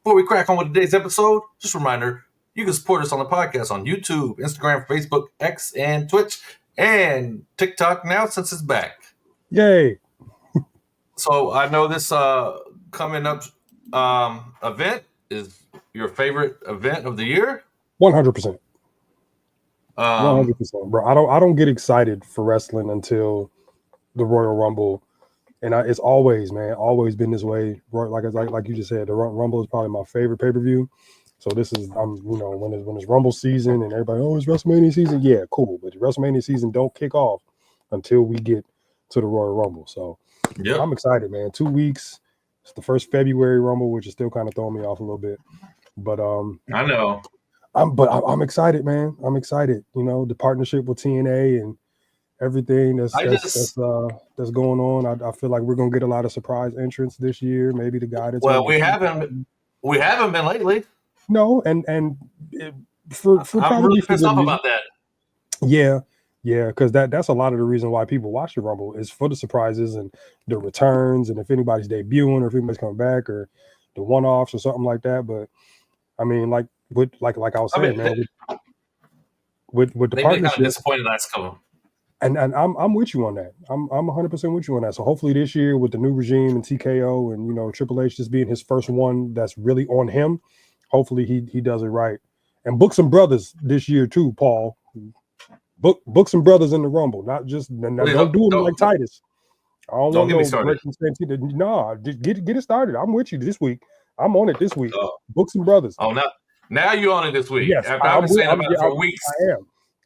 Before we crack on with today's episode, just a reminder, you can support us on the podcast on YouTube, Instagram, Facebook, X, and Twitch, and TikTok now since it's back. Yay! So I know this coming up event is your favorite event of the year. 100%. 100%, bro. I don't get excited for wrestling until the Royal Rumble, and it's always been this way. Like you just said, the Rumble is probably my favorite pay-per-view. So this is when it's Rumble season and everybody, it's WrestleMania season. Yeah, cool. But the WrestleMania season don't kick off until we get to the Royal Rumble. So yeah, I'm excited, man. 2 weeks. It's the first February Rumble, which is still kind of throwing me off a little bit. But I know. I'm excited, man. I'm excited. The partnership with TNA and everything that's going on. I feel like we're gonna get a lot of surprise entrants this year. Maybe the guy that's we haven't been lately. No, and for I'm really pissed off about that. Yeah, because that's a lot of the reason why people watch the Rumble is for the surprises and the returns, and if anybody's debuting or if anybody's coming back or the one-offs or something like that. But I mean, like I was saying, man, with the partnership, kind of disappointed last couple. And I'm with you on that. I'm 100% with you on that. So hopefully this year with the new regime and TKO and Triple H just being his first one that's really on him, hopefully he does it right. And book some brothers this year too, Paul. Book some brothers in the Rumble, not just don't do them like Titus. I don't get me started. No, get it started. I'm with you this week. I'm on it this week. Book some brothers. Oh, now you're on it this week. Yes, After I've been saying about it for weeks.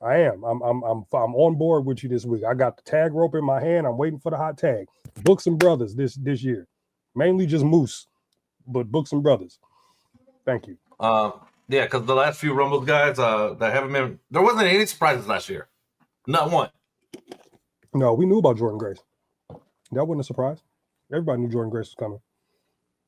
I am. I'm on board with you this week. I got the tag rope in my hand. I'm waiting for the hot tag. Book some brothers this year. Mainly just Moose, but book some brothers. Thank you. Yeah, because the last few Rumbles guys that haven't been, there wasn't any surprises last year. Not one. No, we knew about Jordan Grace. That wasn't a surprise. Everybody knew Jordan Grace was coming.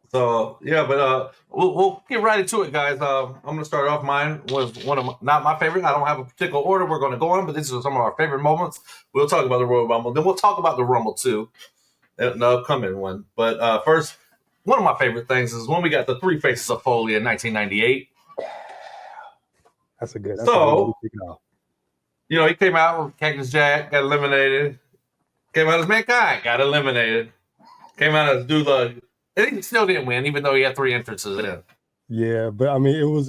So yeah, but we'll get right into it, guys. I'm gonna start off. Mine was not my favorite. I don't have a particular order we're gonna go on, but these are some of our favorite moments. We'll talk about the Royal Rumble, then we'll talk about the Rumble too, the upcoming one. But first, one of my favorite things is when we got the Three Faces of Foley in 1998. That's a good. He came out with Cactus Jack, got eliminated. Came out as Mankind, got eliminated. Came out as Doolittle. And he still didn't win, even though he had 3 entrances in. Yeah, but I mean, it was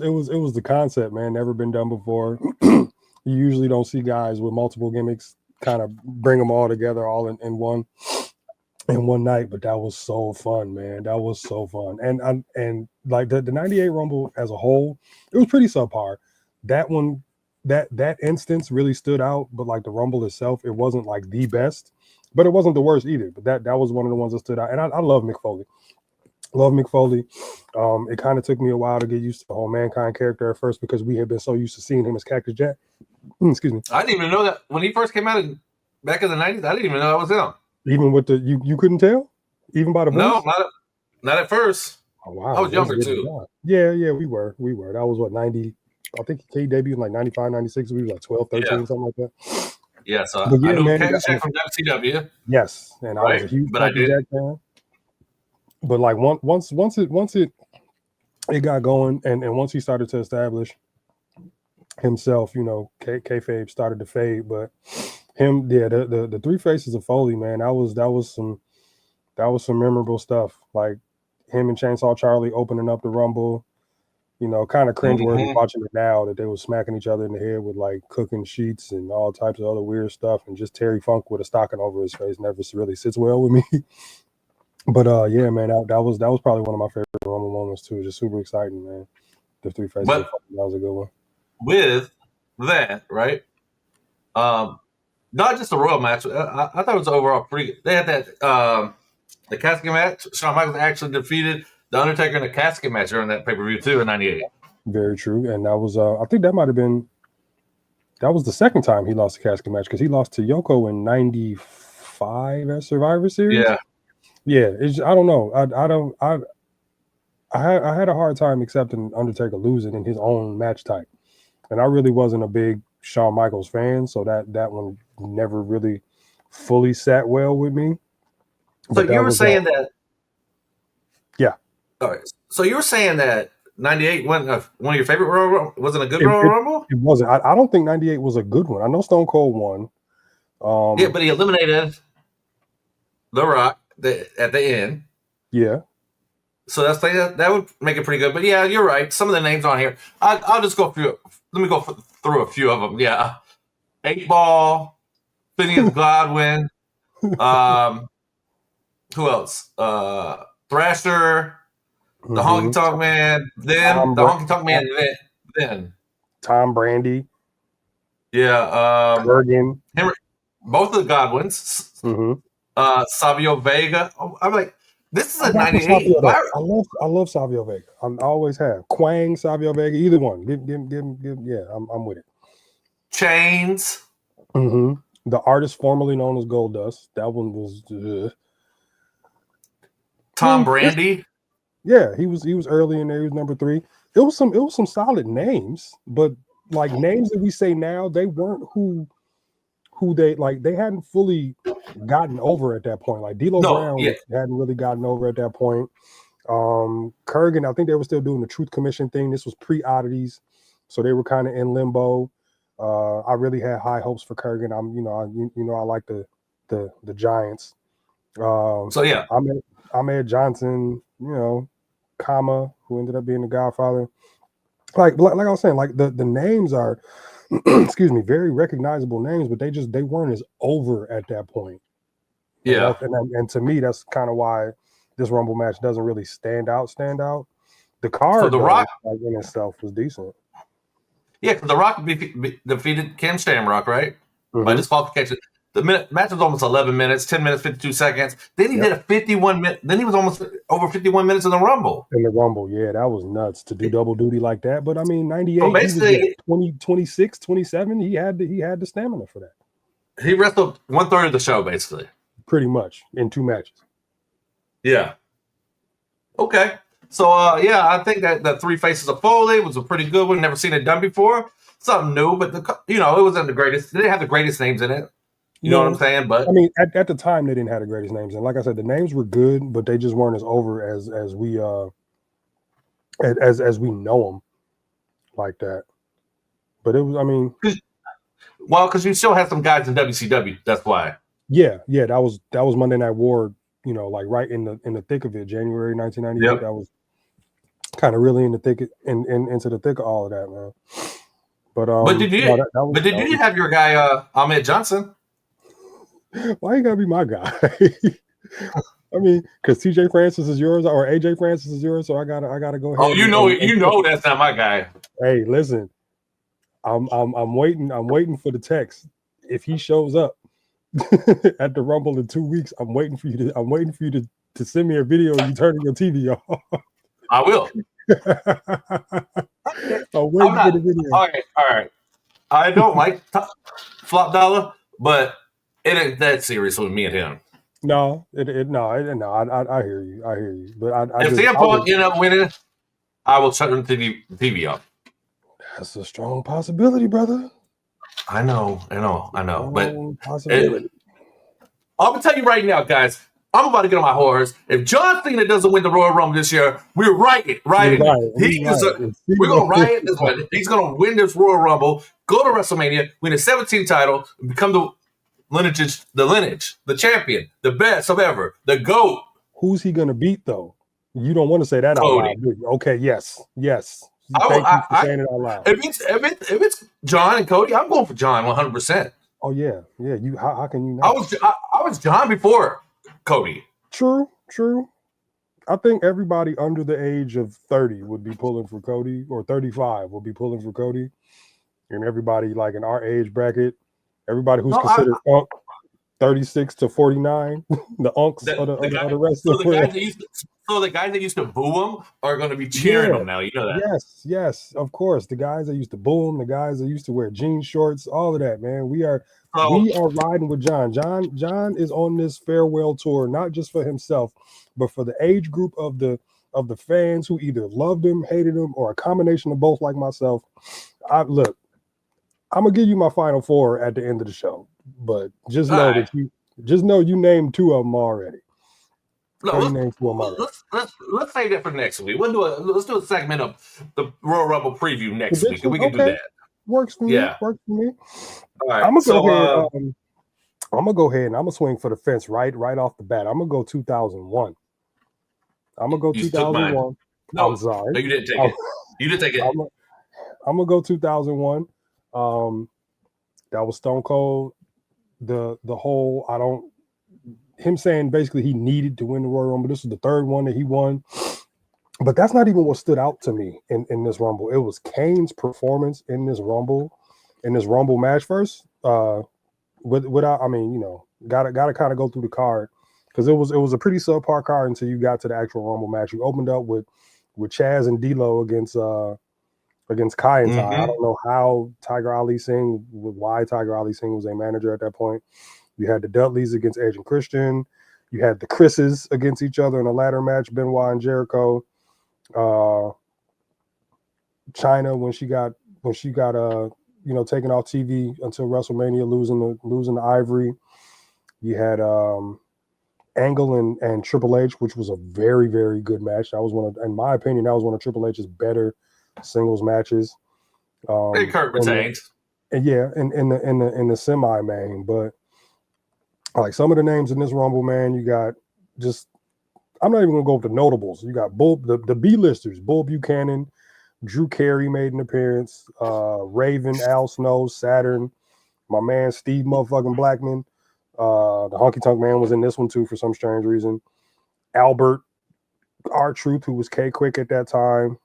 the concept, man. Never been done before. You usually don't see guys with multiple gimmicks kind of bring them all together all in one night. But that was so fun, man. That was so fun. And like the 98 Rumble as a whole, it was pretty subpar. That one, that instance really stood out. But like the Rumble itself, it wasn't like the best, but it wasn't the worst either. But that was one of the ones that stood out. And I love Mick Foley. Love Mick Foley. It kind of took me a while to get used to the whole Mankind character at first because we had been so used to seeing him as Cactus Jack. Excuse me. I didn't even know that when he first came out back in the 90s. I didn't even know that was him. Even with you couldn't tell? Even by the voice? No, not at first. Oh, wow. I was younger too. Yeah, we were. That was what, 90? I think he debuted in like 95, 96. We were like 12, 13, something like that. Yeah, so I knew Cactus Jack from WCW. Yes, and I was a huge Cactus Jack fan. But like once it got going, and once he started to establish himself, kayfabe started to fade. But him, the Three Faces of Foley, man, that was some memorable stuff. Like him and Chainsaw Charlie opening up the Rumble, kind of cringeworthy watching it now that they were smacking each other in the head with like cooking sheets and all types of other weird stuff, and just Terry Funk with a stocking over his face never really sits well with me. But yeah, man, that was probably one of my favorite Rumble moments too. Just super exciting, man. The Three Faces. That was a good one. With that, right? Not just the Royal match. I thought it was overall pretty. They had that the casket match. Shawn Michaels actually defeated The Undertaker in a casket match during that pay-per-view too in '98. Very true, and that was I think that might have been the second time he lost the casket match because he lost to Yoko in '95 at Survivor Series. Yeah, I don't know. I had a hard time accepting Undertaker losing in his own match type, and I really wasn't a big Shawn Michaels fan, so that one never really fully sat well with me. So you were saying that? Yeah. All right. So you were saying that 98 wasn't one of your favorite Royal Rumble? Wasn't a good Royal Rumble? It wasn't. I don't think 98 was a good one. I know Stone Cold won. Yeah, but he eliminated The Rock at the end. Yeah. So that would make it pretty good. But yeah, you're right. Some of the names on here, I'll just go through. Let me go through a few of them. Yeah, 8 Ball, Phineas Godwin. Who else? Thrasher, the Honky Tonk Man. Then the Honky Tonk Man. Then Tom Brandy. Yeah. Kurgan. Both of the Godwins. Savio Vega. I'm like, this is a 98. I love Savio Vega. I always have. Quang, Savio Vega, either one. Give. Yeah, I'm with it. Chains. The artist formerly known as Goldust. That one was Tom Brandy. Yeah, he was early in there. He was number 3. It was some solid names, but like names that we say now, they weren't who they like. They hadn't fully gotten over at that point. Like D'Lo Brown hadn't really gotten over at that point. Kurgan, I think they were still doing the Truth Commission thing. This was pre-oddities, so they were kind of in limbo. I really had high hopes for Kurgan. I like the Giants. So yeah, Ahmed Johnson, Kama, who ended up being the Godfather. Like I was saying, like the names are, excuse me, very recognizable names, but they weren't as over at that point. Yeah, and to me, that's kind of why this Rumble match doesn't really stand out. The card, so the Rock, in itself, was decent. Yeah, because The Rock defeated Ken Shamrock, right? By disqualification. The match was almost 11 minutes, 10 minutes, 52 seconds. Then he did a 51 minute. Then he was almost over 51 minutes in the Rumble. Yeah, that was nuts to do double duty like that. But I mean, 98, so basically, he was 26, 27. He had the stamina for that. He wrestled 1/3 of the show, basically. Pretty much, in 2 matches. Yeah. Okay. So, I think that the 3 Faces of Foley was a pretty good one. Never seen it done before. Something new, but it wasn't the greatest. They didn't have the greatest names in it. You know what I'm saying? But I mean, at the time, they didn't have the greatest names. And like I said, the names were good, but they just weren't as over as we as we know them like that. But it was, I mean, because you still had some guys in WCW. That's why. Yeah, that was Monday Night War. Like right in the thick of it, January 1998. Yep. That was kind of really in the thick into the thick of all of that, man. But did you have your guy Ahmed Johnson? Why you gotta be my guy? I mean, because TJ Francis is yours or AJ Francis is yours, so I gotta go ahead. Oh, you know that's not my guy. Hey, listen, I'm waiting for the text. If he shows up at the Rumble in 2 weeks, I'm waiting for you to send me a video of you turning your TV off. I will. I'm waiting for the video. All right. I don't like Flop Dollar, but it ain't that serious with me and him. No, I hear you. But if CM Punk end up winning, I will turn the TV off. That's a strong possibility, brother. I know. But I'm gonna tell you right now, guys. I'm about to get on my horse. If John Cena doesn't win the Royal Rumble this year, we're rioting. We're gonna riot this one. He's gonna win this Royal Rumble, go to WrestleMania, win a 17 title, and become the lineage, the champion, the best of ever, the GOAT. Who's he gonna beat though? You don't want to say that Cody. Out loud. Okay, yes. Thank you for saying it out loud. If it's John and Cody, I'm going for John 100%. Oh yeah. You how can you not? I was John before Cody. True. I think everybody under the age of 30 would be pulling for Cody, or 35 would be pulling for Cody, and everybody like in our age bracket, everybody who's considered 36 to 49, the unks of the wrestling. So the guys that used to boo him are going to be cheering him now. You know that? Yes, of course. The guys that used to boo him, the guys that used to wear jean shorts, all of that, man. We are riding with John. John is on this farewell tour, not just for himself, but for the age group of the fans who either loved him, hated him, or a combination of both, like myself. I'm gonna give you my final 4 at the end of the show, but just know you named 2 of them already. No, 30 names to a murder. Let's save that for next week. Let's do a segment of the Royal Rumble preview next week, and we can do that. Works for me. Yeah. Works for me. All right. I'm gonna go ahead. I'm gonna go ahead and I'm gonna swing for the fence right off the bat. I'm gonna go 2001. I'm gonna go 2001. No, I'm sorry. No, you didn't take it. You didn't take it. I'm gonna go 2001. That was Stone Cold. The whole him saying basically he needed to win the Royal Rumble. This was the third one that he won. But that's not even what stood out to me in this Rumble. It was Kane's performance in this Rumble match first. Without, I mean, you know, gotta kind of go through the card because it was a pretty subpar card until you got to the actual Rumble match. You opened up with Chaz and D'Lo against Kai and Ty. I don't know how why Tiger Ali Singh was a manager at that point. You had the Dudleys against Edge and Christian. You had the Chris's against each other in a ladder match, Benoit and Jericho. China when she got taken off TV until WrestleMania, losing to Ivory. You had Angle and Triple H, which was a very, very good match. That was in my opinion, one of Triple H's better singles matches. Kurt retained. And yeah, in the semi main, but like some of the names in this Rumble, man, you got just I'm not even gonna go with the notables. You got the B-listers, Bull Buchanan, Drew Carey made an appearance, Raven, Al Snow, Saturn, my man Steve motherfucking Blackman, the Honky Tonk Man was in this one too for some strange reason. Albert, R-Truth, who was K-Quick at that time,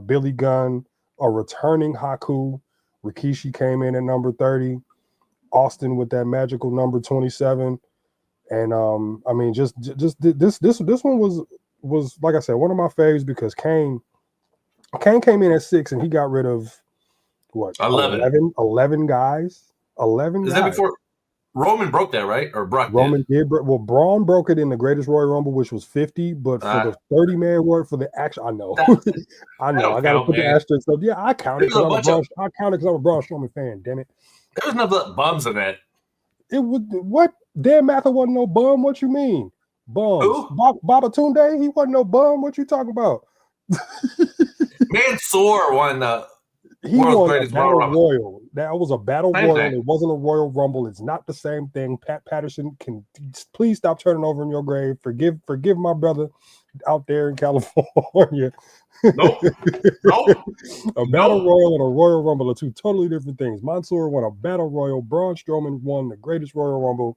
Billy Gunn, a returning Haku, Rikishi came in at number 30, Austin with that magical number 27, and I mean just this one was like I said one of my faves because Kane came in at 6 and he got rid of what 11 guys. 11 Is guys. that before Roman broke that, right? Or Brock Roman did. Well, Braun broke it in the Greatest Royal Rumble, which was 50, but for the 30-man word for the action, I know. I know. I got to put the asterisk up. Yeah, I count it because I'm a Braun Strowman fan, damn it. There was no bums in that. It was what? Dan Mather wasn't no bum. What you mean? Bums. Who? Baba Tunde, he wasn't no bum. What you talking about? Mansoor won the World's Greatest Battle Royal. That was a Battle Same Royal. thing. It wasn't a Royal Rumble. It's not the same thing. Pat Patterson can please stop turning over in your grave. Forgive my brother out there in California. Nope. A Battle Royal and a Royal Rumble are two totally different things. Mansoor won a Battle Royal. Braun Strowman won the Greatest Royal Rumble.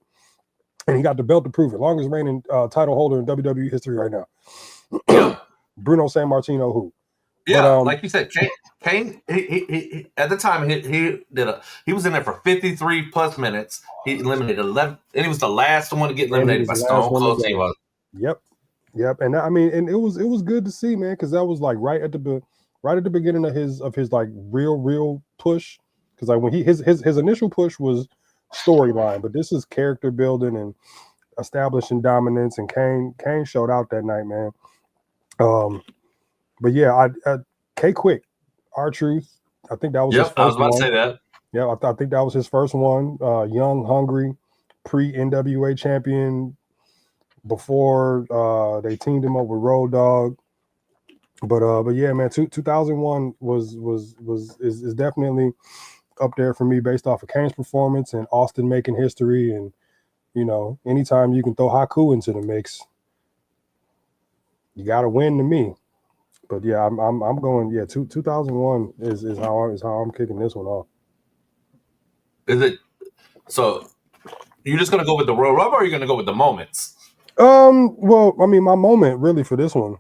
And he got the belt to prove it. Longest reigning title holder in WWE history right now. Yep. Bruno Sammartino, who? Yeah, but, like you said, Kane. He at the time he was in there for 53 plus minutes. He eliminated 11, and he was the last one to get eliminated by Stone Cold. Yep. And I mean, and it was good to see, man, because that was like right at the beginning of his like real push. Because like when his initial push was storyline, but this is character building and establishing dominance. And Kane showed out that night, man. But yeah, K-Quick, R-Truth. I think that was his first one. I was about to say that. Yeah, I think that was his first one. Young, hungry, pre-NWA champion before they teamed him up with Road Dogg. But yeah, man, 2001 is definitely up there for me based off of Kane's performance and Austin making history. And you know, anytime you can throw Haku into the mix, you got to win to me. But yeah, I'm going. Yeah, 2001 is how I'm kicking this one off. Is it? So you're just gonna go with the Royal Rumble, or are you gonna go with the moments? Well, I mean, my moment really for this one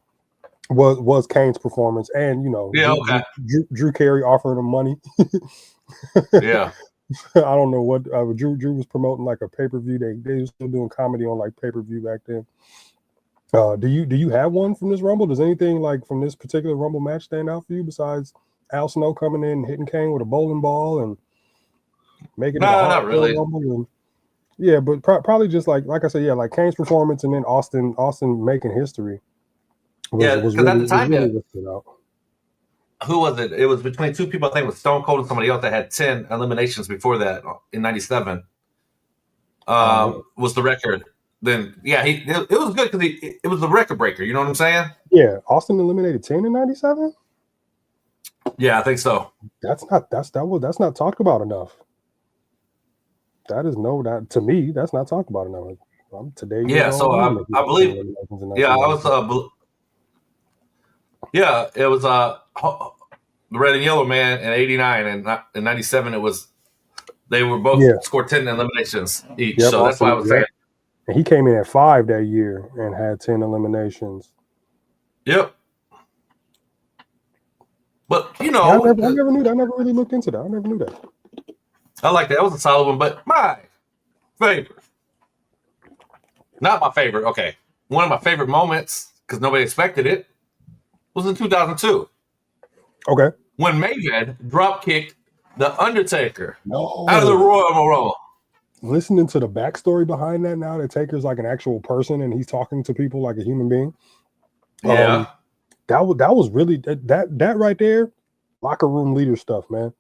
was Kane's performance, and you know, Drew Carey offering him money. Yeah, I don't know what Drew was promoting like a pay-per-view. They were still doing comedy on like pay-per-view back then. Do you have one from this Rumble? Does anything like from this particular Rumble match stand out for you besides Al Snow coming in and hitting Kane with a bowling ball and making it a not really. Rumble? And, yeah, but probably just like I said, yeah, like Kane's performance and then Austin making history. Because at the time, who was it? It was between two people. I think it was Stone Cold and somebody else that had 10 eliminations before that in '97. Was the record. then yeah, it was good because it was the record breaker. You know what I'm saying? Yeah, Austin eliminated 10 in '97. Yeah, I think so. That's not talked about enough. That to me, that's not talked about enough. I'm today years old. So I believe. Yeah, I was. Yeah, it was the red and yellow man in '89 and in '97. It was they were both scored 10 eliminations each. Yep, so that's why I was saying. And he came in at 5 that year and had 10 eliminations. Yep. But I never knew that. I never really looked into that. I never knew that. I like that. That was a solid one, but my favorite. Not my favorite. Okay. One of my favorite moments, because nobody expected it, was in 2002. Okay. When Maven drop kicked The Undertaker out of the Royal Rumble. Listening to the backstory behind that now, that Taker's like an actual person and he's talking to people like a human being. Yeah. That was really that right there, locker room leader stuff, man.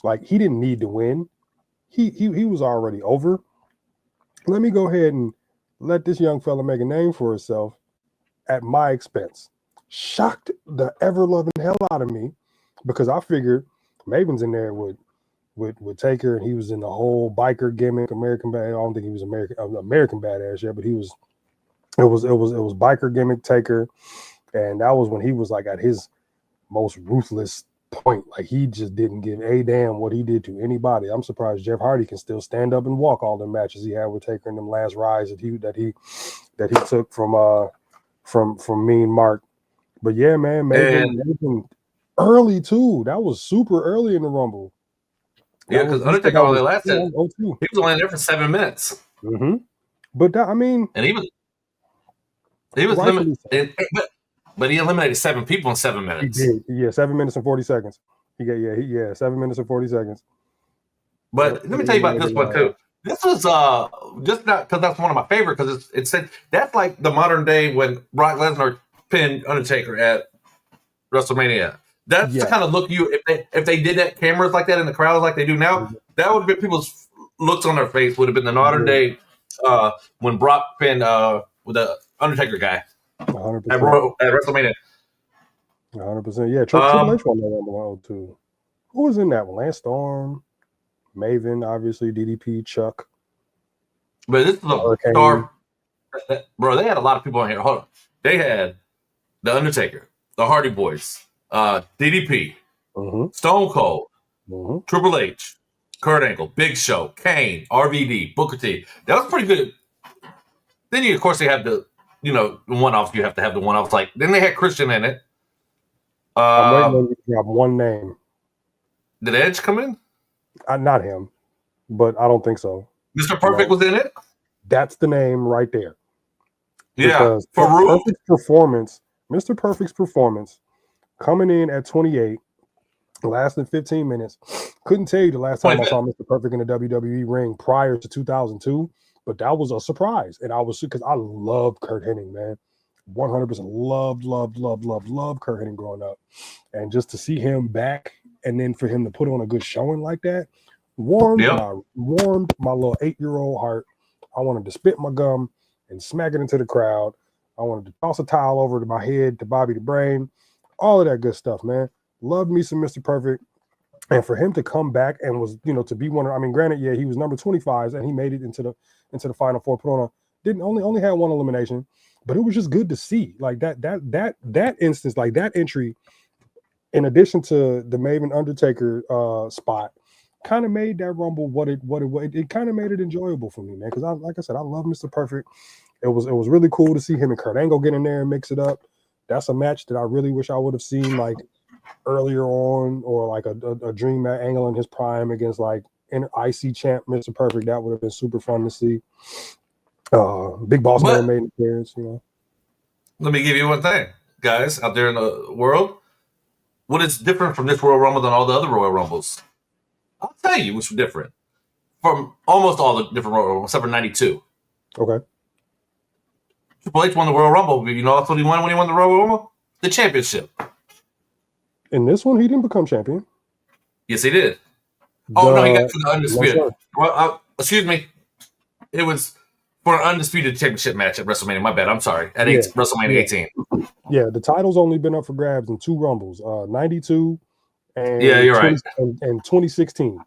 Like, he didn't need to win. He was already over. Let me go ahead and let this young fella make a name for himself at my expense. Shocked the ever-loving hell out of me, because I figured Maven's in there with Taker, and he was in the whole biker gimmick, American Bad. I don't think he was American Badass yet, but it was biker gimmick Taker, and that was when he was like at his most ruthless point. Like, he just didn't give a damn what he did to anybody. I'm surprised Jeff Hardy can still stand up and walk all the matches he had with Taker in them last rides that he took from Mean Mark. But yeah, man, Maven early too. That was super early in the Rumble. Yeah, because Undertaker only lasted. He was only there for 7 minutes. Mm-hmm. But that, I mean, and he was limited. But he eliminated 7 people in 7 minutes. He did. Yeah, 7 minutes and 40 seconds. 7 minutes and 40 seconds. But let me tell you about this one too. This was just not because that's one of my favorite, because it said that's like the modern day when Brock Lesnar pinned Undertaker at WrestleMania. That's the kind of look if they did that cameras like that in the crowds like they do now, that would have been people's looks on their face would have been the modern day when Brock pinned with the Undertaker guy 100%. at WrestleMania. 100%. Yeah, Triple H won that Rumble too. Who was in that one? Lance Storm, Maven, obviously, DDP, Chuck. But this is a star. Bro, they had a lot of people in here. Hold on. They had The Undertaker, the Hardy Boys, DDP, Stone Cold, Triple H, Kurt Angle, Big Show, Kane, RVD, Booker T. That was pretty good. Then of course they have the one-offs. You have to have the one-offs. Like, then they had Christian in it. I'm waiting on you to drop one name. Did Edge come in? Not him, but I don't think so. Mr. Perfect was in it? That's the name right there. Yeah, Mr. Perfect's performance, coming in at 28, lasting 15 minutes. Couldn't tell you the last time I saw Mr. Perfect in a WWE ring prior to 2002, but that was a surprise. And I was, because I loved Kurt Hennig, man. 100% loved Kurt Hennig growing up. And just to see him back, and then for him to put on a good showing like that, warmed my little 8-year-old heart. I wanted to spit my gum and smack it into the crowd. I wanted to toss a towel over to my head, to Bobby the Brain, all of that good stuff, man. Loved me some Mr. Perfect. And for him to come back and was, to be one of, I mean, granted, yeah, he was number 25 and he made it into the final four. Put on only had one elimination, but it was just good to see. Like that instance, like that entry, in addition to the Maven Undertaker spot, kind of made that Rumble what it kind of made it enjoyable for me, man. Because like I said, I love Mr. Perfect. It was really cool to see him and Kurt Angle get in there and mix it up. That's a match that I really wish I would have seen like earlier on, or like a dream match, Angle in his prime against like IC champ Mr. Perfect. That would have been super fun to see. Big Boss Man made an appearance, Let me give you one thing, guys, out there in the world. What is different from this Royal Rumble than all the other Royal Rumbles? I'll tell you what's different from almost all the different Royal Rumbles, except for 92. Okay. Triple H won the Royal Rumble, but that's what he won when he won the Royal Rumble? The championship. In this one, he didn't become champion. Yes, he did. No, he got to the Undisputed. Well, excuse me. It was for an undisputed championship match at WrestleMania. My bad. I'm sorry. At WrestleMania 18. Yeah, the title's only been up for grabs in 2 Rumbles, 92 and yeah, you're right. And 2016.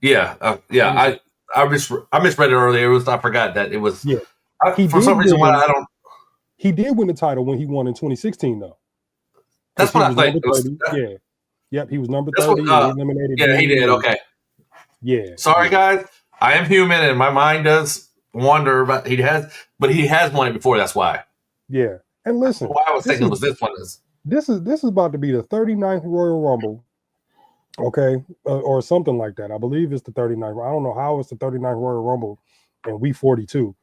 Yeah, I misread it earlier. I forgot that it was. Yeah, for some reason why I don't. He did win the title when he won in 2016 though. That's what I think. Yep, he was number 30. He eliminated. Yeah, he did. Okay. Yeah. Sorry, guys. I am human, and my mind does wander. But he has won it before. That's why. Yeah, and listen. Why I was thinking it was this one is. This is about to be the 39th Royal Rumble. Okay, or something like that. I believe it's the 39th. I don't know how it's the 39th Royal Rumble, and we 42.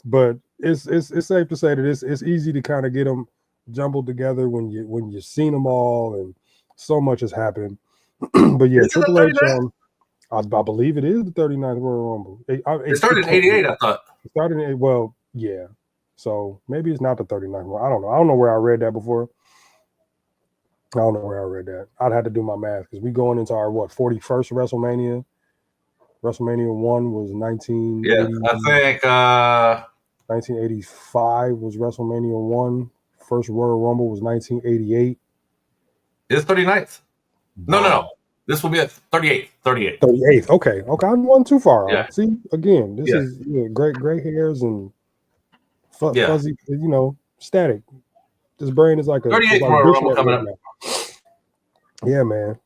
But it's safe to say that it's easy to kind of get them jumbled together when you've seen them all, and so much has happened. But yeah, Triple H. I believe it is the 39th Royal Rumble. It started in '88. I thought it started in yeah. So maybe it's not the 39th. I don't know. I don't know where I read that before. I don't know where I read that. I'd have to do my math because we going into our 41st WrestleMania. WrestleMania 1 was 1980. Yeah, I think 1985 was WrestleMania 1. First Royal Rumble was 1988. It's 39th. No. This will be at 38th. 38th. Okay. I wasn't too far. Yeah. See, again, this is gray hairs and fuzzy, static. This brain is like a 38th Royal Rumble coming up. Yeah, man.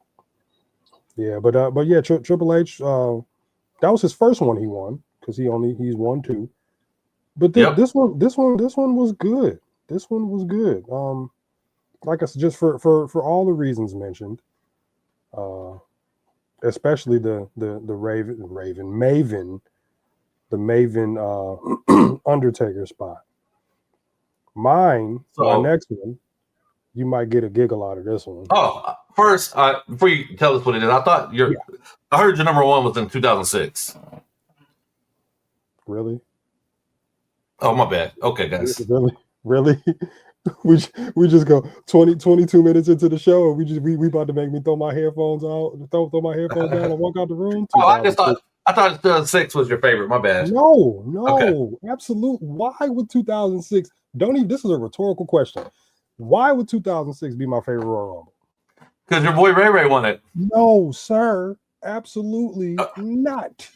Yeah, but yeah, Triple H. That was his first one he won because he's won 2. But this one was good. This one was good. Like I said, just for all the reasons mentioned, especially the Maven Undertaker spot. My next one, you might get a giggle out of this one. Oh, first, before you tell us what it is, I thought I heard your number 1 was in 2006. Really? Oh, my bad. Okay, guys. Really? we just go 22 minutes into the show, and we about to make me throw my headphones out, throw my headphones down, and walk out the room. Oh, I thought 2006 was your favorite. My bad. No, okay. Absolute. Why would 2006? This is a rhetorical question. Why would 2006 be my favorite Royal Rumble? Because your boy Ray won it. No, sir. Absolutely not.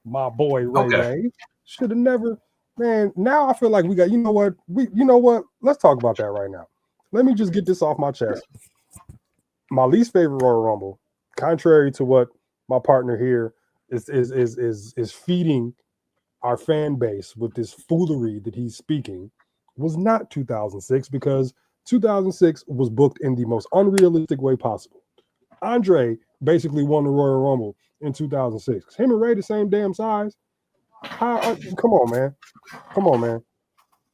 My boy Ray should have never. Man, now I feel like we got. You know what? Let's talk about that right now. Let me just get this off my chest. My least favorite Royal Rumble, contrary to what my partner here is feeding our fan base with this foolery that he's speaking, was not 2006 because 2006 was booked in the most unrealistic way possible. Andre basically won the Royal Rumble in 2006. Him and Ray the same damn size. Come on, man.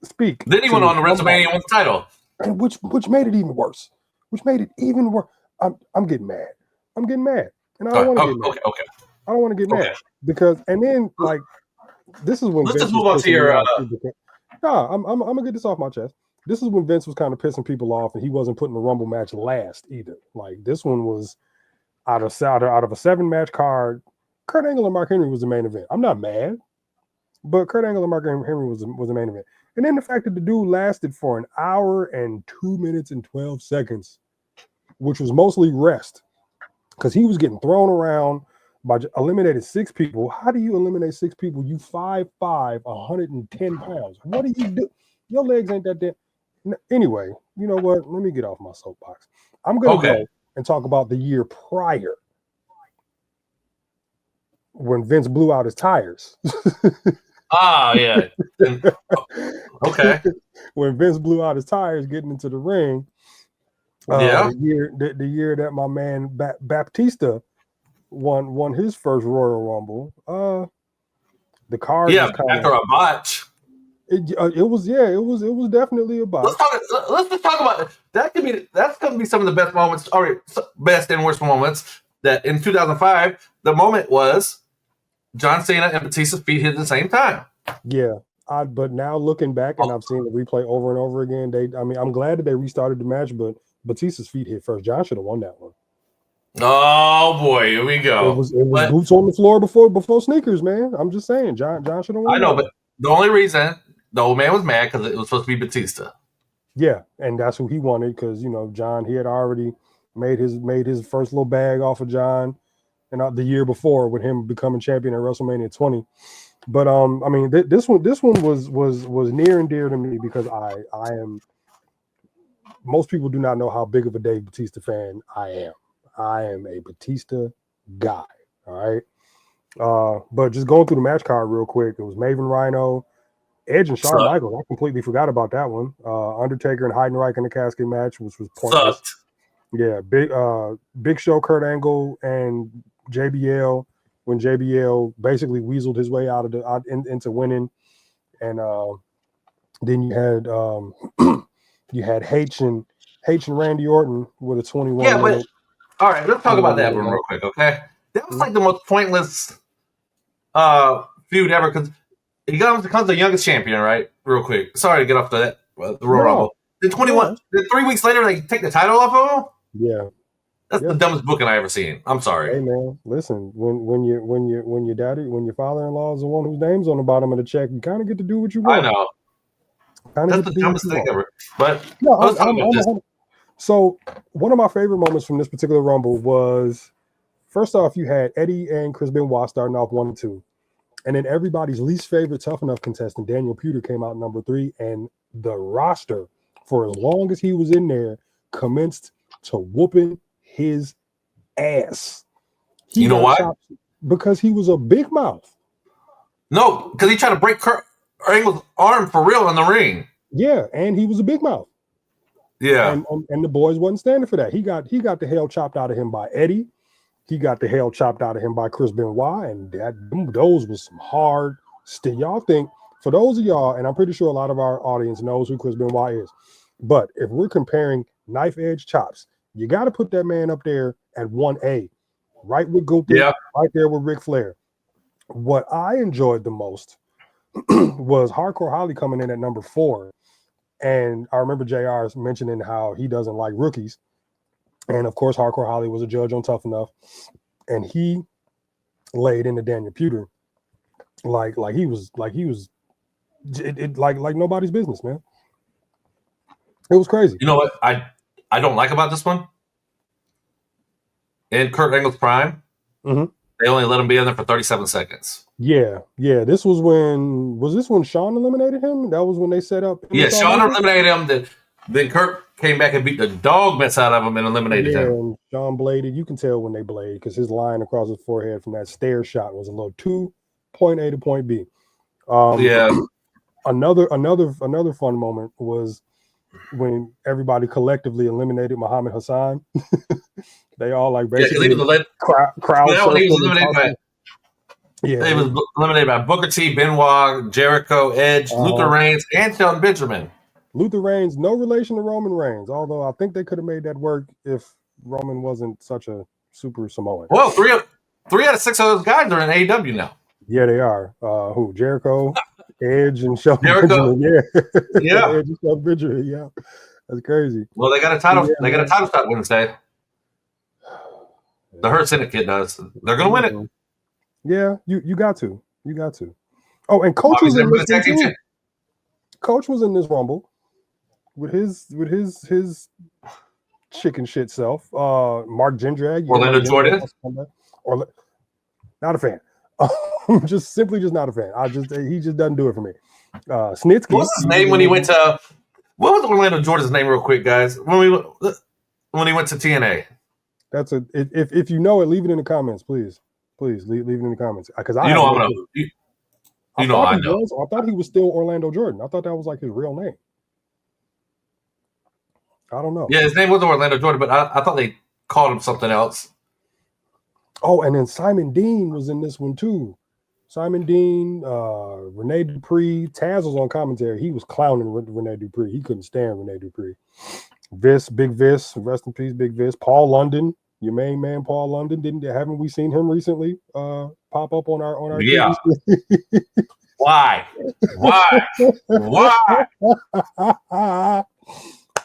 Speak. Then he went on the WrestleMania and won the title. And which made it even worse. I'm getting mad. And I don't want to get mad. Okay. I don't want to get mad because, and then like, this is when let's just move on to your. I'm gonna get this off my chest. This is when Vince was kind of pissing people off, and he wasn't putting the Rumble match last either. Like this one was out of a 7-match card. Kurt Angle and Mark Henry was the main event. I'm not mad, but Kurt Angle and Mark Henry was the main event. And then the fact that the dude lasted for an hour and 2 minutes and 12 seconds, which was mostly rest, because he was getting thrown around by eliminated 6 people. How do you eliminate 6 people? You 5'5", 110 pounds. What do you do? Your legs ain't that damn. Anyway, you know what? Let me get off my soapbox. I'm going to go and talk about the year prior when Vince blew out his tires. Yeah. Okay. When Vince blew out his tires getting into the ring. The year that my man Baptista won his first Royal Rumble. The card was after a botch. It was definitely a botch. Let's just talk about it. That's gonna be some of the best moments, or best and worst moments that in 2005. The moment was John Cena and Batista's feet hit at the same time. Yeah. But now looking back, and I've seen the replay over and over again. I'm glad that they restarted the match, but Batista's feet hit first. John should have won that one. Oh boy, here we It go. was But boots on the floor before sneakers, man. I'm just saying, John should have I won know, that but one. the only reason the old man was mad because it was supposed to be Batista. Yeah, and that's who he wanted because John, he had already made his first little bag off of John, and the year before with him becoming champion at WrestleMania 20. But I mean, this one was near and dear to me because I am. Most people do not know how big of a Dave Batista fan I am. I am a Batista guy. All right. But just going through the match card real quick, it was Maven Rhino, Edge, and Shawn Sucked. Michaels. I completely forgot about that one. Undertaker and Heidenreich in the casket match, which was pointless. Sucked. Yeah, Big Show, Kurt Angle, and JBL when JBL basically weaseled his way into winning, and then you had H and Randy Orton with a 21 Yeah, but minute all right, let's talk about that one match. real quick, okay? That was Mhm. like the most pointless feud ever because he becomes the youngest champion, right? Real quick. Sorry to get off the Royal No, Rumble. Then no, 21. Then 3 weeks later, they take the title off of him. yeah, That's the yeah. dumbest booking I ever seen. I'm sorry. Hey man, listen, when your father-in-law is the one whose name's on the bottom of the check, you kind of get to do what you I want. know Kind of that's get the to do what dumbest you thing want. ever. But No, let's talk about this. So one of my favorite moments from this particular Rumble was first off, you had Eddie and Chris Benoit starting off 1-2. And then everybody's least favorite tough enough contestant, Daniel Puder, came out number 3. And the roster, for as long as he was in there, commenced to whooping his ass. He You know got why? chopped because he was a big mouth. No, because he tried to break Kurt Angle's arm for real in the ring. Yeah, and he was a big mouth. Yeah. And the boys wasn't standing for that. He got the hell chopped out of him by Eddie. He got the hell chopped out of him by Chris Benoit, and those was some hard still. Y'all think, for those of y'all, and I'm pretty sure a lot of our audience knows who Chris Benoit is, but if we're comparing knife edge chops, you got to put that man up there at 1A, right with Gunther, Yeah. right there with Ric Flair. What I enjoyed the most was Hardcore Holly coming in at number 4. And I remember JR mentioning how he doesn't like rookies. And of course, Hardcore Holly was a judge on Tough Enough. And he laid into Daniel Puder like he was like nobody's business, man. It was crazy. You know what I don't like about this one? In Kurt Angle's prime, they only let him be in there for 37 seconds. Yeah. This was when Shawn eliminated him? That was when they set up. Yeah, Shawn eliminated him. Then Kurt came back and beat the dog mess out of him and eliminated him. And Shawn bladed. You can tell when they blade because his line across his forehead from that stair shot was a little too point A to point B. Yeah. Another fun moment was when everybody collectively eliminated Muhammad Hassan. They all like basically crowd surfing. Yeah, he was eliminated by Booker T, Benoit, Jericho, Edge, Luther Reigns, and Shelton Benjamin. Luther Reigns, no relation to Roman Reigns, although I think they could have made that work if Roman wasn't such a super Samoan. Well, three out of 6 of those guys are in AEW now. Yeah, they are. Who? Jericho, Edge, and Shelton Benjamin. Yeah. Edge and Shelton Benjamin. Yeah, that's crazy. Well, they got a title. They got a title shot Wednesday. The Hurt Syndicate does. They're going to win it. Yeah, you got to. Oh, and Coach was in this too. Coach was in this Rumble with his chicken shit self. Mark Jindrak, Orlando Jordan. Not a fan. just not a fan. He just doesn't do it for me. Snitsky. What's his name when he went to? What was Orlando Jordan's name, real quick, guys? When he went to TNA. That's if you know it, leave it in the comments, please. Please leave it in the comments because I know I know. I thought he was still Orlando Jordan. I thought that was like his real name. I don't know. Yeah, his name wasn't Orlando Jordan, but I thought they called him something else. Oh, and then Simon Dean was in this one too. Simon Dean, Rene Dupree. Taz was on commentary. He was clowning Rene Dupree. He couldn't stand Rene Dupree. Big Vis, rest in peace, Big Vis. Paul London, your main man, Paul London. Haven't we seen him recently pop up on our yeah. TV? Why?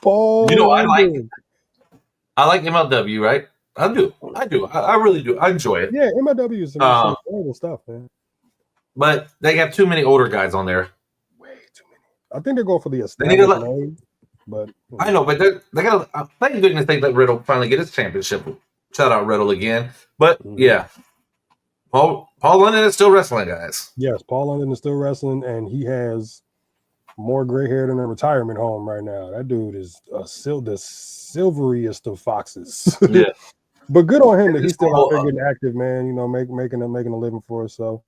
Paul, I like MLW, right? I do. I really do. I enjoy it. Yeah, MLW is some incredible stuff, man. But they have too many older guys on there. Way too many. I think they're going for the established name, but I know, but they got. Thank goodness they let Riddle finally get his championship. Shout out Riddle again. But yeah, Paul London is still wrestling, guys. Yes, Paul London is still wrestling, and he has more gray hair than a retirement home right now. That dude is the silveriest of foxes. Yeah. But good on him that he's still out there getting active, man. You know, making a living for himself.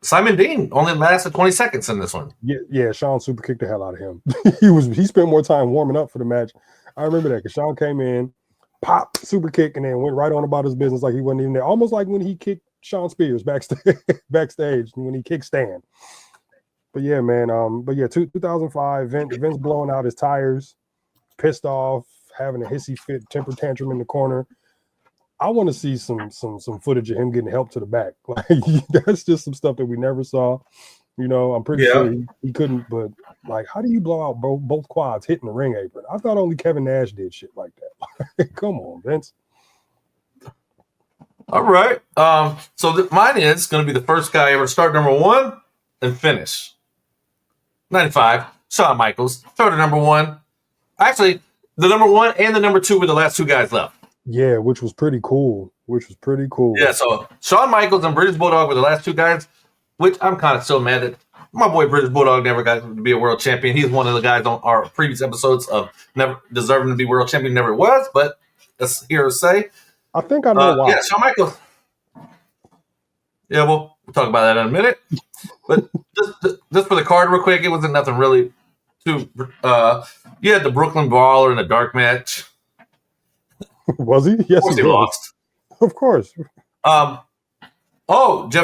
Simon Dean only lasted 20 seconds in this one. Yeah. Sean super kicked the hell out of him. He spent more time warming up for the match. I remember that because Sean came in, pop, super kick, and then went right on about his business like he wasn't even there. Almost like when he kicked Sean Spears backstage when he kicked Stan. But yeah, man. 2005, Vince blowing out his tires, pissed off, having a hissy fit, temper tantrum in the corner. I want to see some footage of him getting help to the back. Like that's just some stuff that we never saw. You know, I'm pretty sure he couldn't. But like, how do you blow out both quads hitting the ring apron? I thought only Kevin Nash did shit like that. Come on, Vince. All right. So mine is going to be the first guy ever to start number 1 and finish. 95. Shawn Michaels started number 1. Actually, the number 1 and the number 2 were the last 2 guys left. Yeah, which was pretty cool. Yeah, so Shawn Michaels and British Bulldog were the last 2 guys, which I'm kind of still mad that my boy British Bulldog never got to be a world champion. He's one of the guys on our previous episodes of never deserving to be world champion, never was, but that's here to say. I think I know why. Yeah, Shawn Michaels. Yeah, we'll talk about that in a minute. But just for the card real quick, it wasn't nothing really too... you had the Brooklyn Brawler in the dark match. Was he? Yes, he lost. Of course. Jeff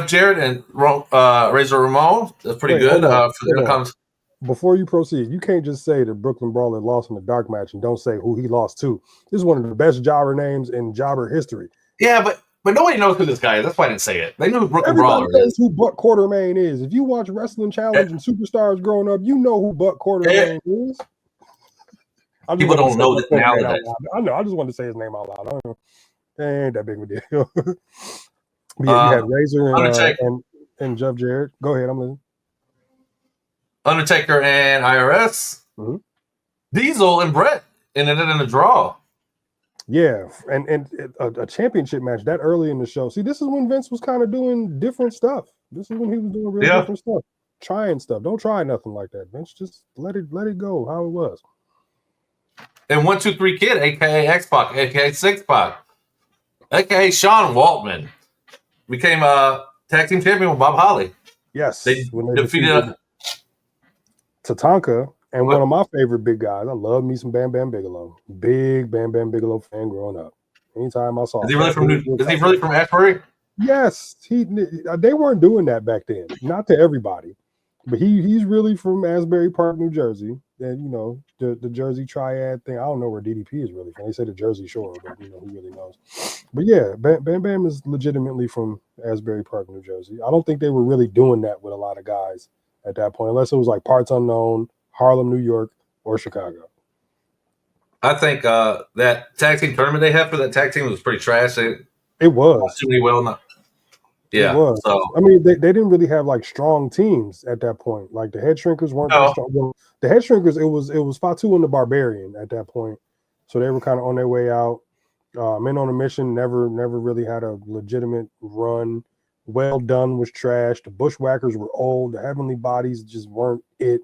Jarrett and Razor Ramon. That's pretty good. Before you proceed, you can't just say that Brooklyn Brawler lost in the dark match and don't say who he lost to. This is one of the best jobber names in jobber history. Yeah, but nobody knows who this guy is. That's why I didn't say it. They know who Brooklyn Everybody Brawler is. Who Buck Quartermain is. If you watch Wrestling Challenge and Superstars growing up, you know who Buck Quartermain is. People don't know that now. I know. I just wanted to say his name out loud. I don't know. Ain't that big of a deal. You had Razor and Jeff Jarrett. Go ahead. I'm listening. Undertaker and IRS. Mm-hmm. Diesel and Brett ended it in a draw. Yeah, and a championship match that early in the show. See, this is when Vince was kind of doing different stuff. This is when he was doing really different stuff, trying stuff. Don't try nothing like that, Vince. Just let it go how it was. And 1, 2, 3 Kid, aka X-Pac, aka 6-Pac, aka Sean Waltman, became a tag team champion with Bob Holly. Yes, they defeated Tatanka and one of my favorite big guys. I love me some Bam Bam Bigelow. Big Bam Bam Bigelow fan growing up. Anytime I saw, is he really from Ashbury? Yes, they weren't doing that back then. Not to everybody, but he's really from Asbury Park, New Jersey. And you know the Jersey Triad thing. I don't know where DDP is really from. They say the Jersey Shore, but you know who really knows. But yeah, Bam Bam is legitimately from Asbury Park, New Jersey. I don't think they were really doing that with a lot of guys at that point, unless it was like Parts Unknown, Harlem, New York, or Chicago. I think that tag team tournament they had for that tag team was pretty trash. It was. Too many Yeah. It was. So I mean, they didn't really have like strong teams at that point. Like the Head Shrinkers weren't that strong. Well, the Head Shrinkers, it was Fatu and the Barbarian at that point. So they were kind of on their way out. Men on a Mission never really had a legitimate run. Well Done was trash. The Bushwhackers were old. The Heavenly Bodies just weren't it.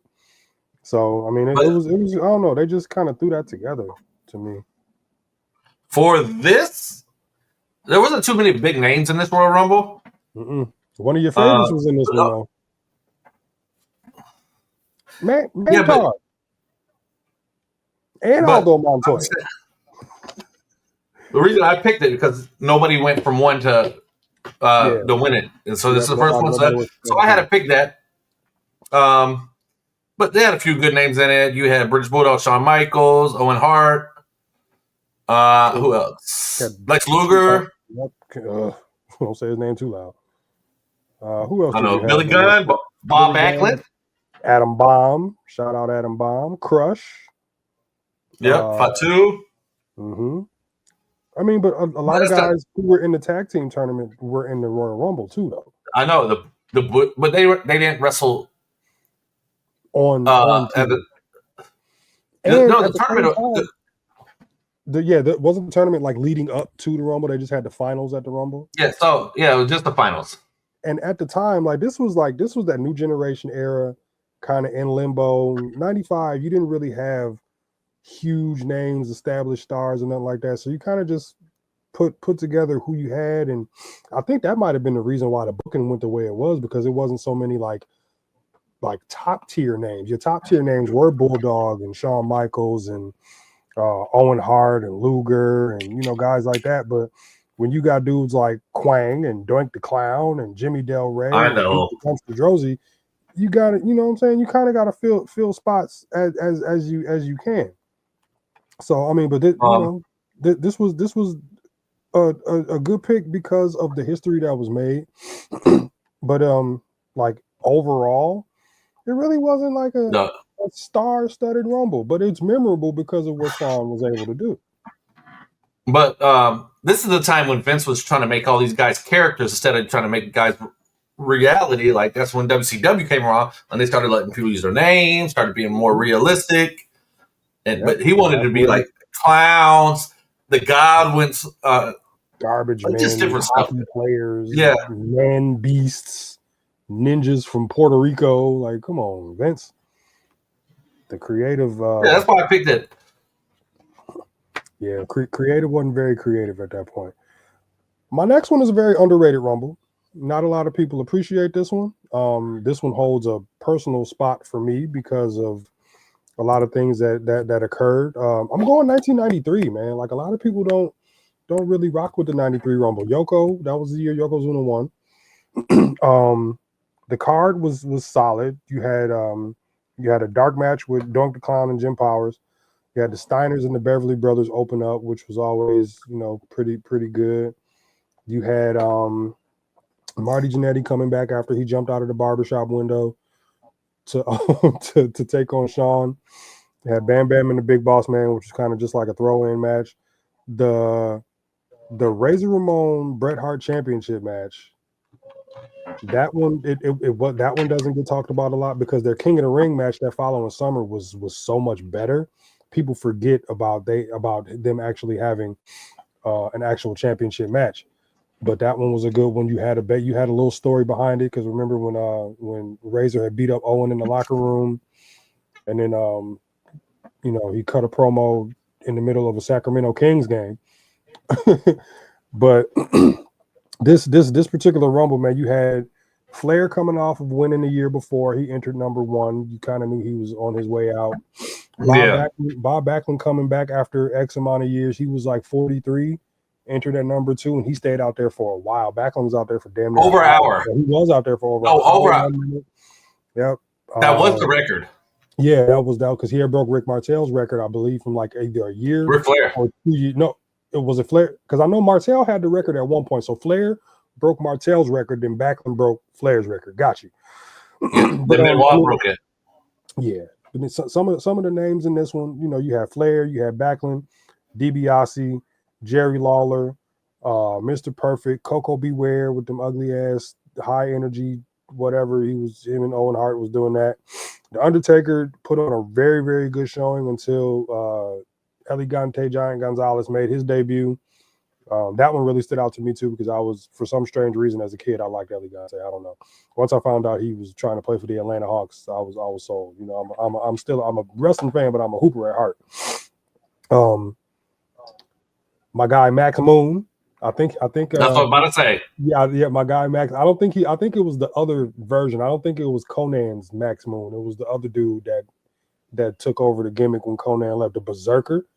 So I mean, it was I don't know. They just kind of threw that together to me. For this, there wasn't too many big names in this Royal Rumble. Mm-mm. One of your favorites was in this one, though. Man, Todd. And Aldo Montoya. The reason I picked it because nobody went from one to win it, and so this is the first one. So I had to pick that. But they had a few good names in it. You had British Bulldog, Shawn Michaels, Owen Hart. Who else? Lex Luger. Don't say his name too loud. Who else? I know Billy Gunn, Bob Backlund, Adam Bomb. Shout out Adam Bomb. Crush. Yep, Fatu. Mm-hmm. I mean, but a lot of guys who were in the tag team tournament were in the Royal Rumble too, though. I know but they didn't wrestle on the tournament. Wasn't the tournament like leading up to the Rumble? They just had the finals at the Rumble. Yeah, so it was just the finals. And at the time, this was that new generation era, kind of in limbo. 95, you didn't really have huge names, established stars, and nothing like that. So you kind of just put together who you had, and I think that might have been the reason why the booking went the way it was, because it wasn't so many like top tier names. Your top tier names were Bulldog and Shawn Michaels and Owen Hart and Luger and guys like that. But when you got dudes like Quang and Doink the Clown and Jimmy Del Rey I know and Drozy, you got to, what I'm saying, you kind of got to fill spots as you can. So I mean, but this was a good pick because of the history that was made. But like overall, it really wasn't like a star-studded Rumble, but it's memorable because of what Shawn was able to do. But this is the time when Vince was trying to make all these guys characters instead of trying to make guys reality. Like that's when WCW came around and they started letting people use their names, started being more realistic. And but he wanted to be like clowns, the Godwins, garbage men, just different stuff. Players, man beasts, ninjas from Puerto Rico. Like, come on, Vince. The creative. That's why I picked it. Yeah, creative wasn't very creative at that point. My next one is a very underrated Rumble. Not a lot of people appreciate this one. This one holds a personal spot for me because of a lot of things that occurred. I'm going 1993, man. Like a lot of people don't really rock with the 93 Rumble. Yoko, that was the year Yokozuna won. The card was solid. You had a dark match with Doink the Clown and Jim Powers. You had the Steiners and the Beverly Brothers open up, which was always, pretty good. You had Marty Jannetty coming back after he jumped out of the barbershop window to take on Shawn. You had Bam Bam and the Big Boss Man, which was kind of just like a throw-in match. The Razor Ramon Bret Hart Championship match. That one, that one doesn't get talked about a lot because their King of the Ring match that following summer was so much better. People forget about them actually having an actual championship match. But that one was a good one. You had a little story behind it because remember when Razor had beat up Owen in the locker room, and then he cut a promo in the middle of a Sacramento Kings game. But this particular Rumble, man, you had Flair coming off of winning the year before. He entered number 1. You kind of knew he was on his way out. Bob Backlund coming back after X amount of years. He was like 43, entered at number 2, and he stayed out there for a while. Backlund was out there for damn near over an hour. He was out there for over an hour. Yep. That was the record. Yeah, that was because he had broke Rick Martel's record, I believe, from like either a year Ric Flair. or 2 years. No, it was a Flair because I know Martel had the record at one point. So Flair broke Martel's record, then Backlund broke Flair's record. Got you. But then broke it. Yeah. But some of the names in this one, you had Flair, you had Backlund, DiBiase, Jerry Lawler, Mr. Perfect, Coco Beware with them ugly ass high energy, whatever. Him and Owen Hart was doing that. The Undertaker put on a very, very good showing until El Gigante Giant Gonzalez made his debut. That one really stood out to me too because I was, for some strange reason, as a kid, I liked El Gigante. I don't know. Once I found out he was trying to play for the Atlanta Hawks, I was sold. I'm a wrestling fan, but I'm a hooper at heart. My guy Max Moon. I think that's what I'm about to say. Yeah, my guy Max. I think it was the other version. I don't think it was Conan's Max Moon. It was the other dude that took over the gimmick when Conan left. The Berserker,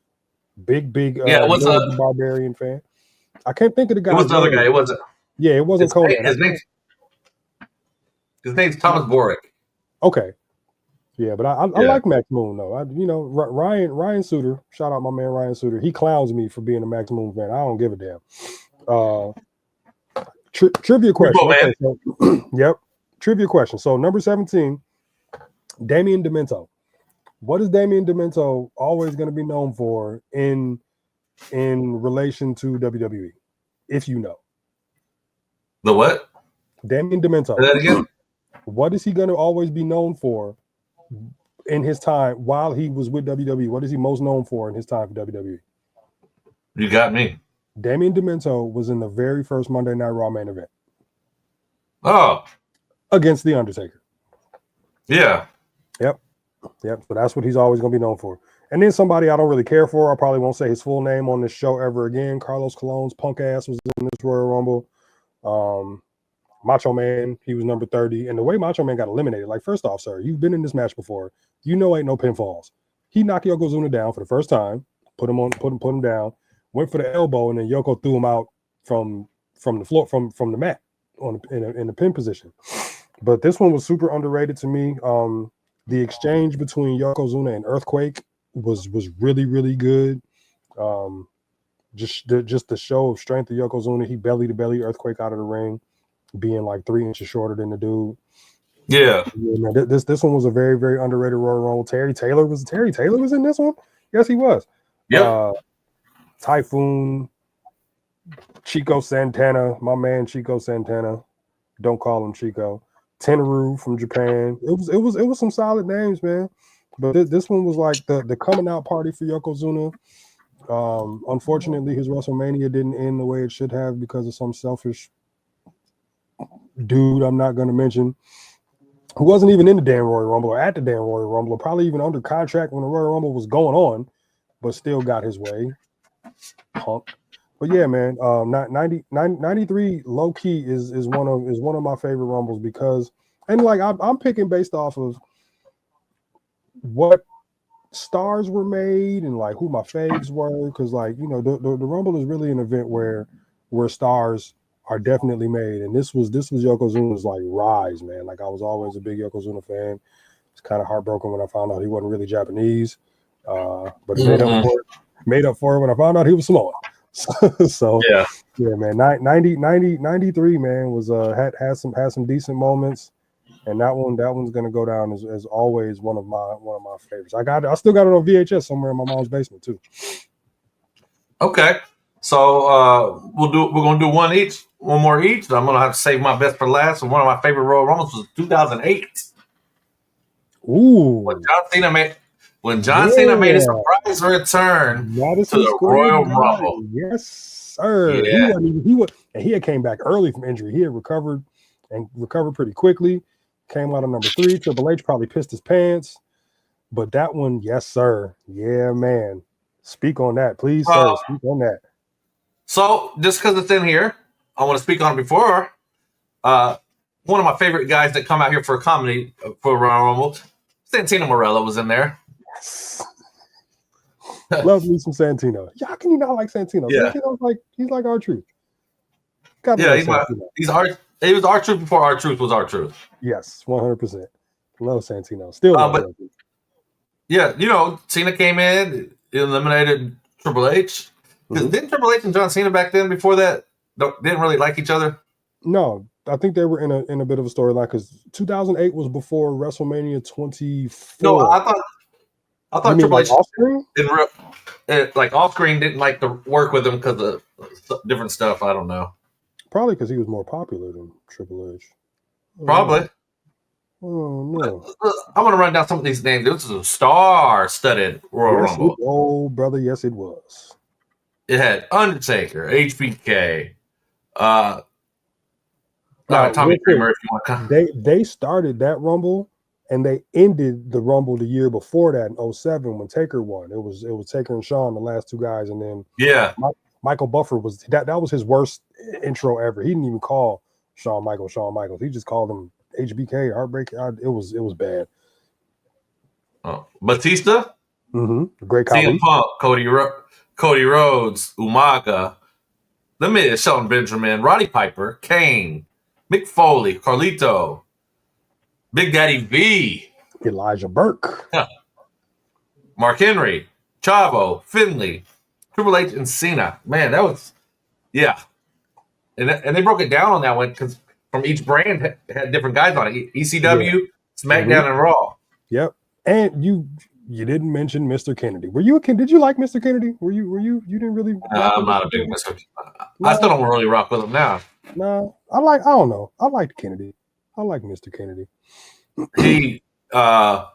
big it was a Barbarian fan. I can't think of the guy. It was the other guy. It wasn't. Yeah, it wasn't Conan. His name's Thomas Boric. Okay. Yeah, but I like Max Moon though. Ryan Suter, shout out my man Ryan Suter. He clowns me for being a Max Moon fan. I don't give a damn. Trivia question. Okay, so, yep. Trivia question. So number 17, Damien Demento. What is Damien Demento always going to be known for in in relation to WWE? If you know. The what? Damien Demento. Say that again? What is he going to always be known for in his time while he was with WWE? What is he most known for in his time for WWE? You got me. Damien Demento was in the very first Monday Night Raw main event. Oh. Against The Undertaker. Yeah. Yep. So that's what he's always going to be known for. And then somebody I don't really care for, I probably won't say his full name on this show ever again. Carlos Colon's punk ass was in this Royal Rumble. Macho Man, he was number 30. And the way Macho Man got eliminated, like, first off, sir, you've been in this match before. You know ain't no pinfalls. He knocked Yokozuna down for the first time, put him down, went for the elbow, and then Yoko threw him out from the floor, from the mat in the pin position. But this one was super underrated to me. The exchange between Yokozuna and Earthquake was really, really good. Just the show of strength of Yokozuna. He belly to belly Earthquake out of the ring, being like 3 inches shorter than the dude. Yeah. Man, this one was a very, very underrated Royal Rumble. Terry Taylor was in this one? Yes, he was. Yep. Typhoon, Chico Santana, my man Chico Santana. Don't call him Chico. Tenryu from Japan. It was some solid names, man. But this one was like the coming out party for Yokozuna. Unfortunately, his WrestleMania didn't end the way it should have because of some selfish dude I'm not going to mention, who wasn't even in the damn Royal Rumble or at the damn Royal Rumble, or probably even under contract when the Royal Rumble was going on, but still got his way. Punk. But yeah, man, 93 low key is one of my favorite Rumbles because, and like I'm picking based off of what stars were made and like who my faves were, because like, you know, the Rumble is really an event where stars are definitely made, and this was Yokozuna's like rise, man. Like I was always a big Yokozuna fan. It's kind of heartbroken when I found out he wasn't really Japanese, but it made up for it when I found out he was Samoan. So yeah, man, 93, man, was had some decent moments, and that one's gonna go down as always one of my favorites. I still got it on VHS somewhere in my mom's basement too. Okay, so we're gonna do one more each. I'm gonna have to save my best for last. And one of my favorite Royal Rumbles was 2008. Ooh, when John Cena made his surprise return to the Royal Rumble. Yes, sir. Yeah. He had came back early from injury. He had recovered pretty quickly. Came out of number 3. Triple H probably pissed his pants. But that one, yes, sir. Yeah, man. Speak on that, please, sir. Speak on that. So, just because it's in here, I want to speak on it before. One of my favorite guys that come out here for a comedy for Royal Rumble, Santino Marella was in there. Yes. Love me some Santino. Yeah, how can you not like Santino? Yeah. Santino's he's like R-Truth. He was R-Truth before R-Truth was R-Truth. Yes, 100%. Love Santino. Still love Santino. Yeah, you know, Cena came in, eliminated Triple H. Because didn't Triple H and John Cena back then, before that, didn't really like each other? No, I think they were in a bit of a storyline because 2008 was before WrestleMania 24. No, I thought Triple H off-screen? Like off-screen didn't like to work with him because of different stuff. I don't know. Probably because he was more popular than Triple H. Probably. Oh no! I'm gonna run down some of these names. This is a star-studded Royal Rumble. Oh, brother, yes, it was. It had Undertaker, HBK, Tommy Dreamer. If you want to. They started that Rumble and they ended the Rumble the year before that in 2007 when Taker won. It was Taker and Shawn, the last two guys, and then Michael Buffer was that was his worst intro ever. He didn't even call Shawn Michaels. He just called him HBK, Heartbreak. It was bad. Batista, great CM Punk, Cody Rhodes, Umaga, The Miz, Shelton Benjamin, Roddy Piper, Kane, Mick Foley, Carlito, Big Daddy V, Elijah Burke, Mark Henry, Chavo, Finley, Triple H, and Cena. Man, that was and they broke it down on that one because from each brand had different guys on it. ECW, SmackDown, and Raw. Yep. And You didn't mention Mr. Kennedy. Were you a kid? Did you like Mr. Kennedy? You didn't really rock I'm with not Mr. a big Kennedy? Mr. I still No, don't really rock with him now. no. I don't know. I liked Kennedy. I like Mr. Kennedy. He got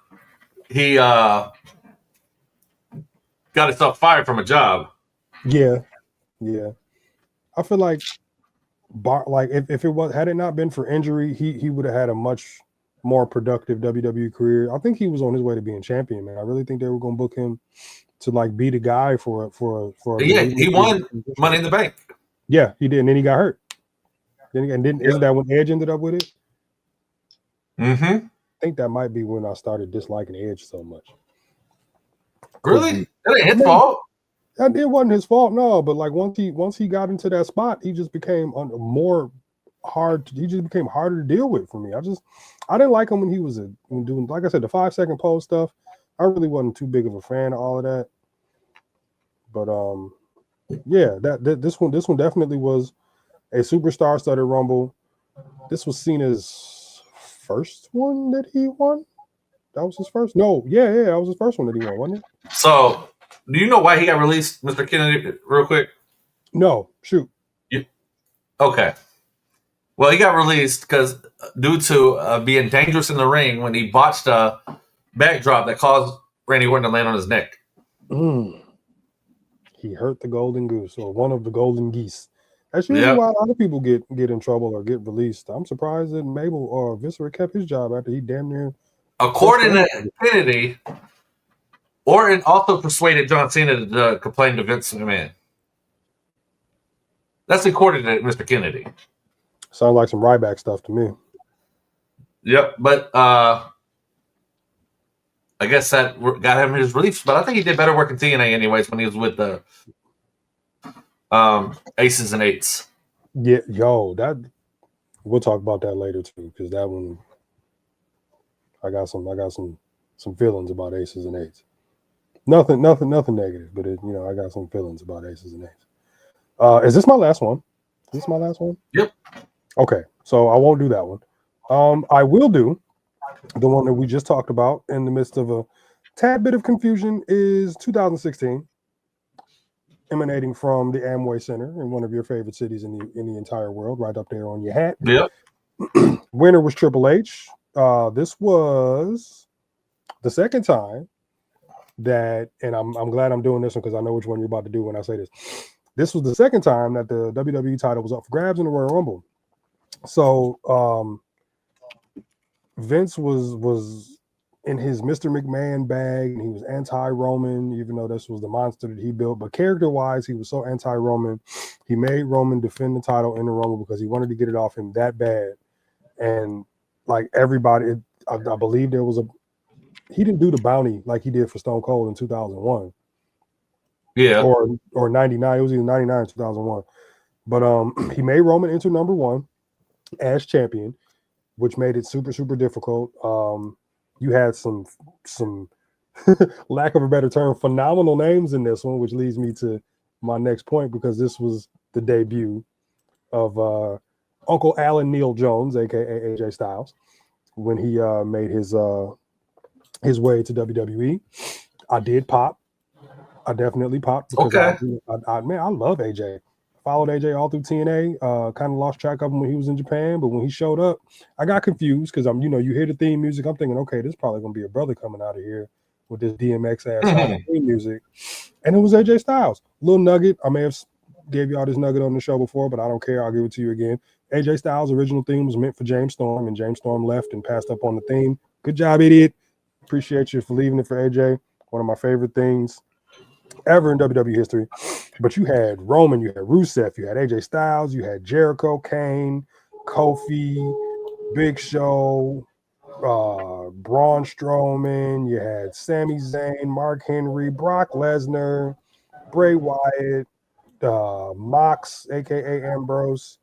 himself fired from a job. Yeah. I feel like if it was had it not been for injury, he would have had a much more productive WWE career. I think he was on his way to being champion, man. I really think they were going to book him to like be the guy for a Yeah, bit. he won Money in the Bank. Yeah, he did, and then he got hurt. Isn't that when Edge ended up with it? Mm-hmm. I think that might be when I started disliking Edge so much. Really? That ain't his fault. It wasn't his fault, no. But like once he got into that spot, he just became more hard. He just became harder to deal with for me. I didn't like him when he was doing, like I said, the 5-second pose stuff. I really wasn't too big of a fan of all of that. But yeah, this one definitely was a superstar studded rumble. This was Cena's first one that he won. That was his first. No, yeah, that was his first one that he won, wasn't it? So, do you know why he got released, Mr. Kennedy? Real quick. No, shoot. Okay. Well, he got released because due to being dangerous in the ring when he botched a backdrop that caused Randy Orton to land on his neck. He hurt the golden goose, or one of the golden geese. That's usually why a lot of people get in trouble or get released. I'm surprised that Mabel or Viscera kept his job after he damn near. According to Kennedy, Orton also persuaded John Cena to complain to Vince McMahon. That's according to Mr. Kennedy. Sounds like some Ryback stuff to me. Yep, but I guess that got him his release. But I think he did better work in TNA anyways when he was with the Aces and Eights. Yeah, that we'll talk about that later too, because that one I got some feelings about Aces and Eights. Nothing negative, but I got some feelings about Aces and Eights. Is this my last one? Is this my last one? Yep. Okay, so I won't do that one. I will do the one that we just talked about in the midst of a tad bit of confusion is 2016, emanating from the Amway Center in one of your favorite cities in the entire world, right up there on your hat. Yep. Winner was Triple H. This was the second time that, and I'm glad I'm doing this one because I know which one you're about to do when I say this. This was the second time that the WWE title was up for grabs in the Royal Rumble. So Vince was in his Mr. McMahon bag, and he was anti-Roman, even though this was the monster that he built. But character-wise, he was so anti-Roman. He made Roman defend the title in the Rumble because he wanted to get it off him that bad. And like everybody, I believe there was he didn't do the bounty like he did for Stone Cold in 2001. Yeah. Or 99. It was either 99 or 2001. But he made Roman into number one as champion, which made it super, super difficult. You had some lack of a better term, phenomenal names in this one, which leads me to my next point, because this was the debut of Uncle Alan Neil Jones, aka AJ Styles, when he made his way to WWE. I did pop. I definitely popped because I love AJ. Followed AJ all through TNA. Kind of lost track of him when he was in Japan, but when he showed up, I got confused because you hear the theme music. I'm thinking, okay, this is probably gonna be a brother coming out of here with this DMX ass theme music, and it was AJ Styles. Little nugget. I may have gave you all this nugget on the show before, but I don't care. I'll give it to you again. AJ Styles' original theme was meant for James Storm, and James Storm left and passed up on the theme. Good job, idiot. Appreciate you for leaving it for AJ. One of my favorite things ever in WWE history. But you had Roman, you had Rusev, you had AJ Styles, you had Jericho, Kane, Kofi, Big Show, Braun Strowman, you had Sami Zayn, Mark Henry, Brock Lesnar, Bray Wyatt, Mox, aka Ambrose.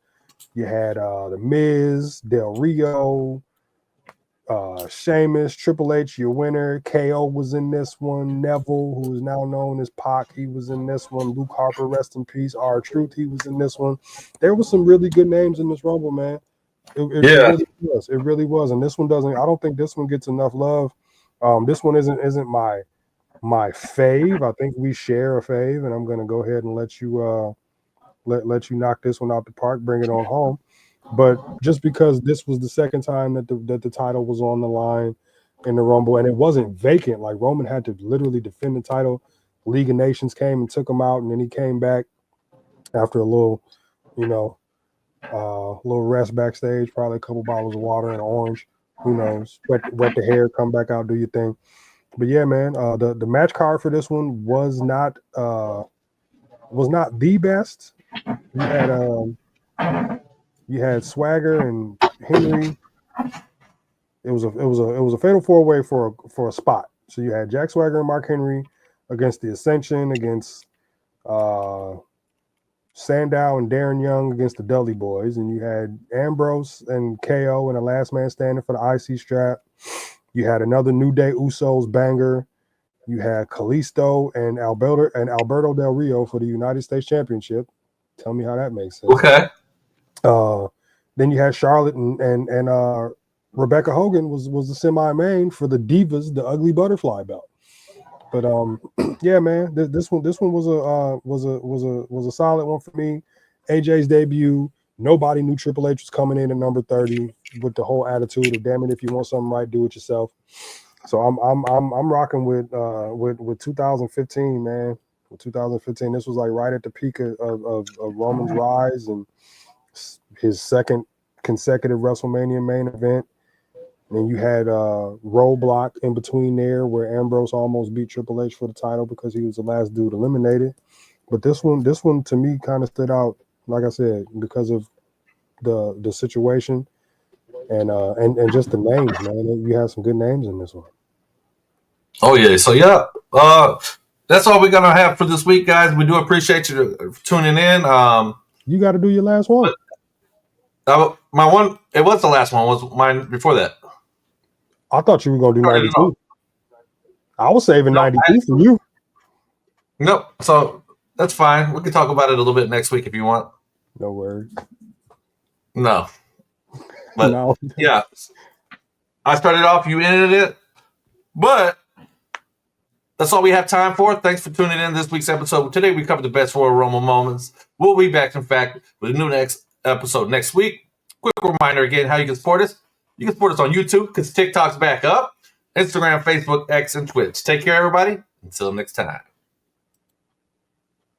You had The Miz, Del Rio, Sheamus, Triple H, your winner. KO was in this one. Neville, who is now known as Pac, he was in this one. Luke Harper, rest in peace. R-Truth, he was in this one. There was some really good names in this Rumble, man. It really was. It really was. And this one doesn't. I don't think this one gets enough love. This one isn't my my fave. I think we share a fave, and I'm going to go ahead and let you let you knock this one out the park, bring it on home. But just because this was the second time that the title was on the line in the Rumble, and it wasn't vacant, like Roman had to literally defend the title. League of Nations came and took him out, and then he came back after a little, little rest backstage, probably a couple bottles of water and an orange. Who knows? Wet the hair, come back out, do your thing. But yeah, man, the match card for this one was not the best. You had Swagger and Henry. It was a fatal 4-way for a spot. So you had Jack Swagger and Mark Henry against the Ascension, against Sandow and Darren Young against the Dudley Boys, and you had Ambrose and KO in a last man standing for the IC strap. You had another New Day Usos banger. You had Kalisto and Alberto Del Rio for the United States Championship. Tell me how that makes sense. Okay. Then you had Charlotte and Rebecca Hogan was the semi-main for the Divas, the Ugly Butterfly belt. But yeah, man, this one was a solid one for me. AJ's debut. Nobody knew Triple H was coming in at number 30 with the whole attitude of "damn it, if you want something right, do it yourself." So I'm rocking with 2015, man. With 2015, this was like right at the peak of Roman's rise and his second consecutive WrestleMania main event. And then you had Roadblock in between there, where Ambrose almost beat Triple H for the title because he was the last dude eliminated. But this one to me kind of stood out, like I said, because of the situation and just the names, man. You have some good names in this one. Oh yeah, so yeah, that's all we're gonna have for this week, guys. We do appreciate you tuning in. You got to do your last one. My one, it was the last one. Was mine before that? I thought you were gonna do 92. I was saving 92 for you. Nope. So that's fine. We can talk about it a little bit next week if you want. No worries. No. But no. Yeah, I started off. You ended it. But that's all we have time for. Thanks for tuning in this week's episode. Today we covered the best Royal Rumble moments. We'll be back, in fact, with a new next episode next week. Quick reminder again how you can support us. You can support us on YouTube because TikTok's back up, Instagram, Facebook, X, and Twitch. Take care, everybody. Until next time.